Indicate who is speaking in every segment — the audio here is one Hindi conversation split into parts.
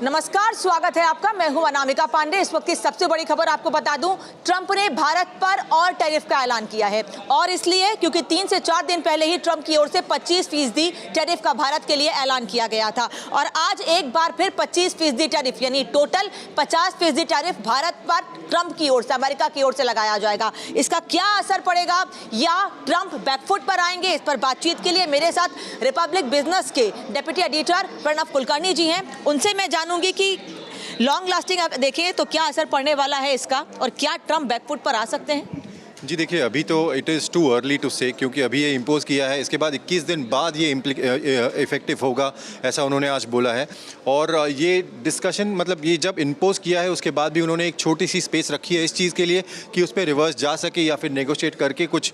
Speaker 1: नमस्कार, स्वागत है आपका। मैं हूं अनामिका पांडे। इस वक्त की सबसे बड़ी खबर आपको बता दूं, ट्रंप ने भारत पर और टैरिफ का ऐलान किया है और इसलिए क्योंकि 3 से 4 दिन पहले ही ट्रंप की ओर से 25% टैरिफ का भारत के लिए ऐलान किया गया था और आज एक बार फिर 25% टैरिफ यानी टोटल 50% टैरिफ भारत पर ट्रंप की ओर से, अमेरिका की ओर से लगाया जाएगा। इसका क्या असर पड़ेगा या ट्रंप बैकफुट पर आएंगे, इस पर बातचीत के लिए मेरे साथ रिपब्लिक बिजनेस के डिप्टी एडिटर प्रणव कुलकर्णी जी हैं। उनसे मैं जानूंगी कि लॉन्ग लास्टिंग आप देखें तो क्या असर पड़ने वाला है इसका और क्या ट्रंप बैकफुट पर आ सकते हैं?
Speaker 2: जी देखिए, अभी तो it is too early to say, क्योंकि अभी ये इम्पोज़ किया है, इसके बाद 21 दिन बाद ये इफ़ेक्टिव होगा, ऐसा उन्होंने आज बोला है। और ये डिस्कशन मतलब ये जब इम्पोज़ किया है उसके बाद भी उन्होंने एक छोटी सी स्पेस रखी है इस चीज़ के लिए कि उस पर रिवर्स जा सके या फिर नेगोशिएट करके कुछ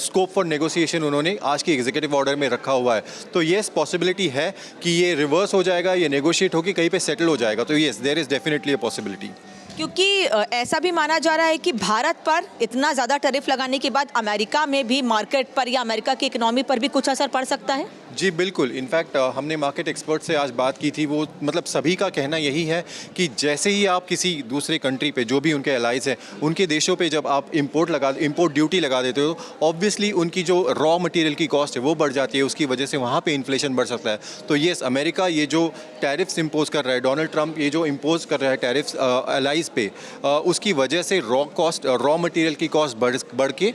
Speaker 2: स्कोप फॉर नेगोशिएशन उन्होंने आज की एग्जीक्यूटिव ऑर्डर में रखा हुआ है। तो येस, पॉसिबिलिटी है कि ये रिवर्स हो जाएगा, ये नेगोशिएट होकर कहीं पर सेटल हो जाएगा। तो yes, there is definitely a possibility.
Speaker 1: क्योंकि ऐसा भी माना जा रहा है कि भारत पर इतना ज़्यादा टैरिफ लगाने के बाद अमेरिका में भी मार्केट पर या अमेरिका की इकोनॉमी पर भी कुछ असर पड़ सकता है।
Speaker 2: जी बिल्कुल, इनफैक्ट हमने मार्केट एक्सपर्ट से आज बात की थी, वो मतलब सभी का कहना यही है कि जैसे ही आप किसी दूसरे कंट्री पे, जो भी उनके एलाइज हैं, उनके देशों पे जब आप इंपोर्ट ड्यूटी लगा देते हो, ऑब्वियसली उनकी जो रॉ मटेरियल की कॉस्ट है वो बढ़ जाती है, उसकी वजह से वहाँ पे इन्फ्लेशन बढ़ सकता है। तो येस, अमेरिका ये जो टैरिफ्स इम्पोज कर रहा है, डोनाल्ड ट्रंप ये जो इम्पोज कर रहा है टैरिफ्स एलाइज पे, उसकी वजह से रॉ मटेरियल की कॉस्ट बढ़ के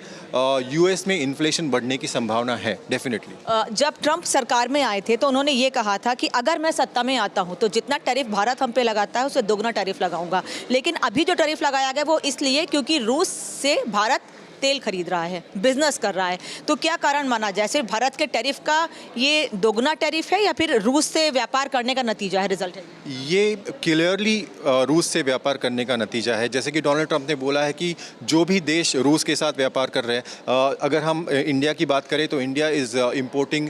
Speaker 2: यूएस में इन्फ्लेशन बढ़ने की संभावना है डेफिनेटली।
Speaker 1: जब ट्रंप सरकार में आए थे तो उन्होंने ये कहा था कि अगर मैं सत्ता में आता हूं तो जितना टैरिफ भारत हम पे लगाता है उससे दोगुना टैरिफ लगाऊंगा। लेकिन अभी जो टैरिफ लगाया गया वो इसलिए क्योंकि रूस से भारत तेल खरीद रहा है, बिजनेस कर रहा है। तो क्या कारण माना जाए, सिर्फ भारत के टैरिफ का ये दोगुना टैरिफ है या फिर रूस से व्यापार करने का नतीजा है, रिजल्ट है?
Speaker 2: ये क्लियरली रूस से व्यापार करने का नतीजा है। जैसे कि डोनाल्ड ट्रंप ने बोला है कि जो भी देश रूस के साथ व्यापार कर रहे हैं, अगर हम इंडिया की बात करें तो India is importing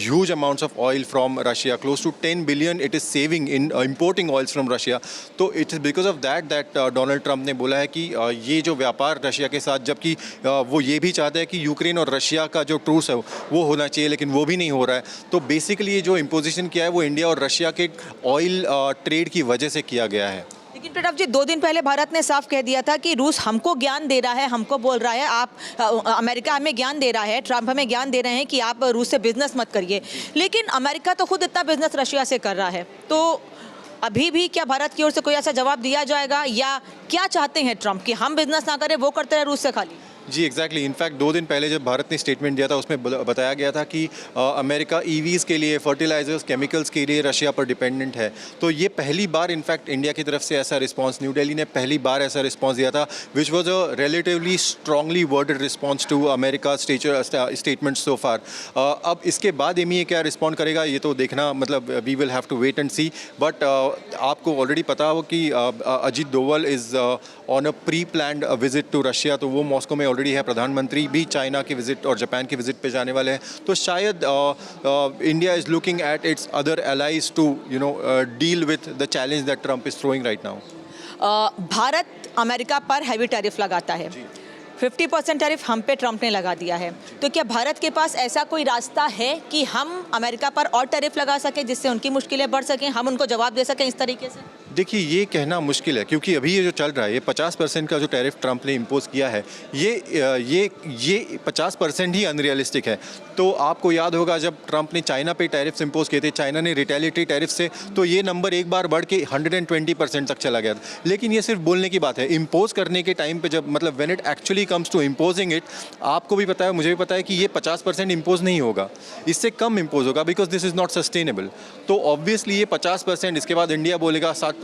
Speaker 2: huge amounts of oil from Russia, close to 10 billion it is saving in importing oils from Russia. तो it is because of that Donald Trump ने बोला है कि ये जो व्यापार रशिया के साथ, जबकि वो ये भी चाहता है कि यूक्रेन और रशिया का जो ट्रूस है वो होना चाहिए, लेकिन वो भी नहीं हो रहा है। तो बेसिकली ये जो इम्पोजिशन किया है वो इंडिया और रशिया के ऑयल ट्रेड की वजह से किया गया है।
Speaker 1: लेकिन प्रणव जी, 2 दिन पहले भारत ने साफ कह दिया था कि रूस हमको ज्ञान दे रहा है, हमको बोल रहा है आप अमेरिका हमें ज्ञान दे रहा है, ट्रंप हमें ज्ञान दे रहे हैं कि आप रूस से बिजनेस मत करिए। लेकिन अमेरिका तो खुद इतना बिजनेस रशिया से कर रहा है, तो अभी भी क्या भारत की ओर से कोई ऐसा जवाब दिया जाएगा या क्या चाहते हैं ट्रंप कि हम बिजनेस ना करें, वो करते रहे रूस से खाली?
Speaker 2: जी एग्जैक्टली, इनफैक्ट 2 दिन पहले जब भारत ने स्टेटमेंट दिया था उसमें बताया गया था कि अमेरिका ईवीज़ के लिए, फर्टिलाइजर्स, केमिकल्स के लिए रशिया पर डिपेंडेंट है। तो ये पहली बार इनफैक्ट इंडिया की तरफ से ऐसा रिस्पांस, न्यू दिल्ली ने पहली बार ऐसा रिस्पांस दिया था, which was a relatively strongly worded response to America statement so far. अब इसके बाद एमईए क्या रिस्पॉन्ड करेगा ये तो देखना, मतलब we will have to wait and see. But आपको ऑलरेडी पता हो कि Ajit Doval is on a pre planned visit to Russia, तो वो मॉस्को में ऑलरेडी है। प्रधानमंत्री भी चाइना की विजिट और जापान की विजिट पे जाने वाले हैं। तो शायद India is looking at its other allies to deal with the challenge that Trump is throwing right now.
Speaker 1: Bharat America पर हैवी टैरिफ लगाता है, 50% टैरिफ हम पे ट्रंप ने लगा दिया है। तो क्या भारत के पास ऐसा कोई रास्ता है कि हम अमेरिका पर और टैरिफ लगा सकें जिससे उनकी मुश्किलें बढ़ सकें, हम उनको जवाब दे सकें इस तरीके से?
Speaker 2: देखिए, ये कहना मुश्किल है क्योंकि अभी ये जो चल रहा है, ये 50% का जो टैरिफ ट्रंप ने इम्पोज किया है, ये 50% ही अनरियलिस्टिक है। तो आपको याद होगा जब ट्रंप ने चाइना पे टैरिफ्स इम्पोज किए थे, चाइना ने रिटेलिएटरी टैरिफ से, तो ये नंबर एक बार बढ़ के 120% तक चला गया था। लेकिन ये सिर्फ बोलने की बात है, इम्पोज करने के टाइम पे जब, मतलब when it actually comes to imposing it, आपको भी पता है, मुझे भी पता है कि ये 50% इम्पोज नहीं होगा, इससे कम इम्पोज होगा, because this is not sustainable. तो ऑब्वियसली ये 50%, इसके बाद इंडिया बोलेगा 7%,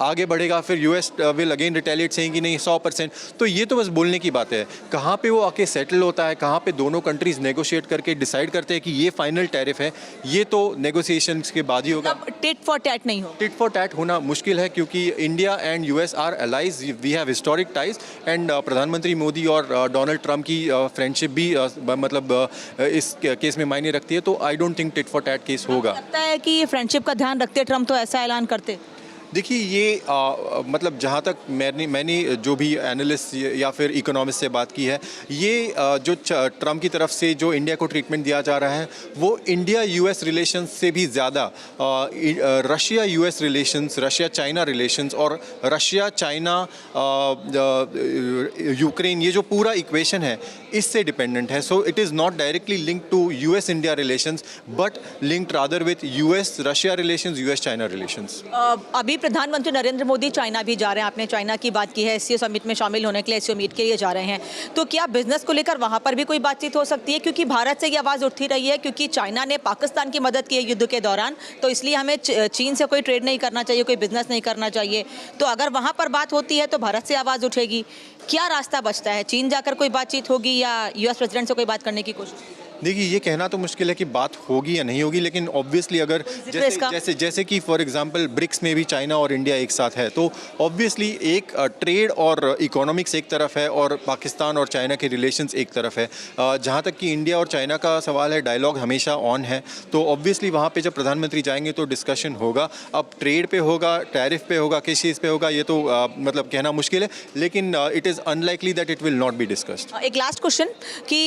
Speaker 2: आगे बढ़ेगा, फिर US will again retaliate saying कि नहीं 100%। तो ये तो बस बोलने की बात है। कहाँ पे वो आके सेटल होता है, कहाँ पे दोनों कंट्रीज नेगोशिएट करके डिसाइड करते हैं कि ये फाइनल टैरिफ है, ये तो नेगोशिएशंस के बाद ही होगा।
Speaker 1: टिट फॉर टैट नहीं हो,
Speaker 2: टिट फॉर टैट होना मुश्किल है क्योंकि India and US are allies, we have historic ties and प्रधानमंत्री मोदी और डोनाल्ड ट्रंप की फ्रेंडशिप भी मतलब इस केस में मायने रखती है। तो I don't think tit for tat case होगा।
Speaker 1: लगता है कि फ्रेंडशिप का ध्यान रखते ट्रंप तो ऐसा ऐलान करते।
Speaker 2: देखिए ये मतलब जहाँ तक मैंने जो भी एनालिस्ट या फिर इकोनॉमिस्ट से बात की है, ये जो ट्रम्प की तरफ से जो इंडिया को ट्रीटमेंट दिया जा रहा है वो इंडिया यूएस रिलेशंस से भी ज़्यादा Russia US relations, Russia China relations और रशिया चाइना यूक्रेन, ये जो पूरा इक्वेशन है इससे डिपेंडेंट है. So it is not directly linked to US India relations but linked rather with US Russia relations, US China relations.
Speaker 1: अभी प्रधानमंत्री नरेंद्र मोदी चाइना भी जा रहे हैं. आपने चाइना की बात की है, एससीओ समिट में शामिल होने के लिए, एससीओ मीट के लिए जा रहे हैं. तो क्या बिजनेस को लेकर वहां पर भी कोई बातचीत हो सकती है? क्योंकि भारत से ये आवाज़ उठती रही है क्योंकि चाइना ने पाकिस्तान की मदद की है युद्ध के दौरान, तो इसलिए हमें चीन से कोई ट्रेड नहीं करना चाहिए, कोई बिजनेस नहीं करना चाहिए. तो अगर वहां पर बात होती है तो भारत से आवाज़ उठेगी. क्या रास्ता बचता है? चीन जाकर कोई बातचीत होगी या यूएस प्रेसिडेंट से कोई बात करने की कोशिश?
Speaker 2: देखिए ये कहना तो मुश्किल है कि बात होगी या नहीं होगी, लेकिन ऑब्वियसली अगर जैसे कि फॉर एग्जांपल ब्रिक्स में भी चाइना और इंडिया एक साथ है, तो ऑब्वियसली एक ट्रेड और इकोनॉमिक्स एक तरफ है और पाकिस्तान और चाइना के रिलेशंस एक तरफ है. जहाँ तक कि इंडिया और चाइना का सवाल है, डायलॉग हमेशा ऑन है, तो ऑब्वियसली वहाँ पे जब प्रधानमंत्री जाएंगे तो डिस्कशन होगा. अब ट्रेड पे होगा, टैरिफ पे होगा, किस चीज़ पे होगा, ये तो मतलब कहना मुश्किल है, लेकिन it is unlikely that it will not be discussed.
Speaker 1: एक लास्ट क्वेश्चन कि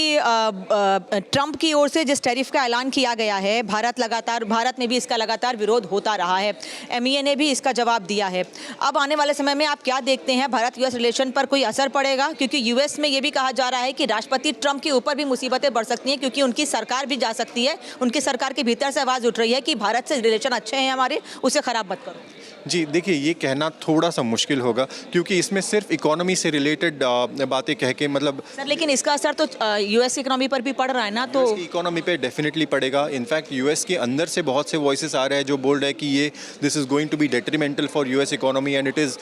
Speaker 1: ट्रंप की ओर से जिस टैरिफ का ऐलान किया गया है, भारत में भी इसका लगातार विरोध होता रहा है. एमईए ने भी इसका जवाब दिया है. अब आने वाले समय में आप क्या देखते हैं, भारत यूएस रिलेशन पर कोई असर पड़ेगा? क्योंकि यूएस में ये भी कहा जा रहा है कि राष्ट्रपति ट्रंप के ऊपर भी मुसीबतें बढ़ सकती हैं क्योंकि उनकी सरकार भी जा सकती है. उनकी सरकार के भीतर से आवाज़ उठ रही है कि भारत से रिलेशन अच्छे हैं हमारे, उसे खराब मत करो.
Speaker 2: जी देखिए ये कहना थोड़ा सा मुश्किल होगा क्योंकि इसमें सिर्फ इकोनॉमी से रिलेटेड बातें कह के मतलब
Speaker 1: सर, लेकिन इसका असर तो यूएस इकोनॉमी पर भी पड़ रहा है ना. तो
Speaker 2: इकोनॉमी पे डेफिनेटली पड़ेगा. इनफैक्ट यूएस के अंदर से बहुत से वॉइसेस आ रहे हैं जो बोल रहे हैं कि ये this is going to be detrimental for US economy and it is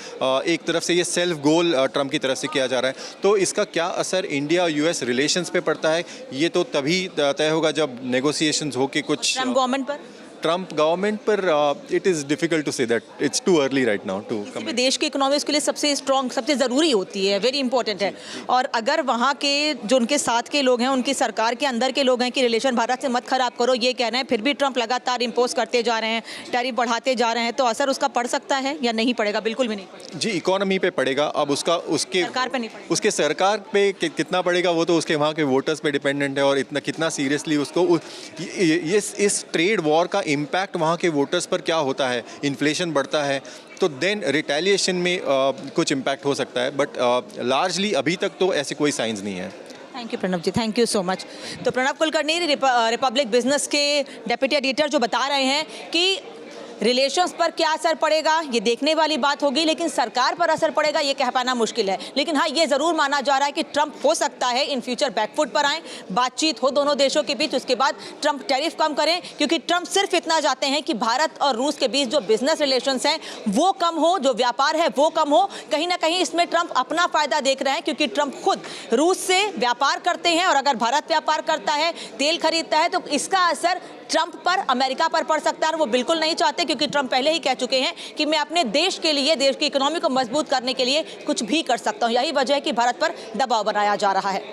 Speaker 2: एक तरफ से ये सेल्फ गोल ट्रम्प की तरफ से किया जा रहा है. तो इसका क्या असर इंडिया यूएस रिलेशंस पे पड़ता है ये तो तभी तय होगा जब नेगोशिएशंस हो के कुछ ट्रम्प गवर्नमेंट पर it is difficult to say that, it's too early right now to come.
Speaker 1: देश की इकोनॉमी उसके लिए सबसे स्ट्रॉन्ग, सबसे ज़रूरी होती है, वेरी इंपॉर्टेंट है. और अगर वहाँ के जो उनके साथ के लोग हैं, उनकी सरकार के अंदर के लोग हैं कि रिलेशन भारत से मत खराब करो, ये कह रहे हैं, फिर भी ट्रम्प लगातार इम्पोज करते जा रहे हैं, टैरिफ बढ़ाते जा रहे हैं, तो असर उसका पड़ सकता है या नहीं पड़ेगा? बिल्कुल भी नहीं पड़ेगा
Speaker 2: जी. इकोनॉमी पे पड़ेगा. अब उसके
Speaker 1: सरकार पे नहीं पड़ेगा.
Speaker 2: उसके सरकार पे कितना पड़ेगा वो तो उसके वहाँ के वोटर्स पे डिपेंडेंट है और इतना कितना सीरियसली उसको इस ट्रेड वॉर का इम्पैक्ट वहाँ के वोटर्स पर क्या होता है. इन्फ्लेशन बढ़ता है तो देन रिटेलिएशन में कुछ इम्पैक्ट हो सकता है, बट लार्जली अभी तक तो ऐसे कोई साइंस नहीं है.
Speaker 1: Thank you Pranav ji, thank you so much. तो प्रणव कुलकर्णी रिपब्लिक बिजनेस के डेप्यूटी एडिटर जो बता रहे हैं कि रिलेशंस पर क्या असर पड़ेगा ये देखने वाली बात होगी, लेकिन सरकार पर असर पड़ेगा ये कह पाना मुश्किल है. लेकिन हाँ, ये ज़रूर माना जा रहा है कि ट्रंप हो सकता है इन फ्यूचर बैकफुट पर आए, बातचीत हो दोनों देशों के बीच, उसके बाद ट्रंप टैरिफ कम करें. क्योंकि ट्रंप सिर्फ इतना चाहते हैं कि भारत और रूस के बीच जो बिजनेस रिलेशंस हैं वो कम हो, जो व्यापार है वो कम हो. कहीं ना कहीं इसमें ट्रंप अपना फ़ायदा देख रहे हैं क्योंकि ट्रंप खुद रूस से व्यापार करते हैं और अगर भारत व्यापार करता है, तेल खरीदता है, तो इसका असर ट्रंप पर, अमेरिका पर पड़ सकता है. वो बिल्कुल नहीं चाहते क्योंकि ट्रंप पहले ही कह चुके हैं कि मैं अपने देश के लिए, देश की इकोनॉमी को मजबूत करने के लिए कुछ भी कर सकता हूं. यही वजह है कि भारत पर दबाव बनाया जा रहा है.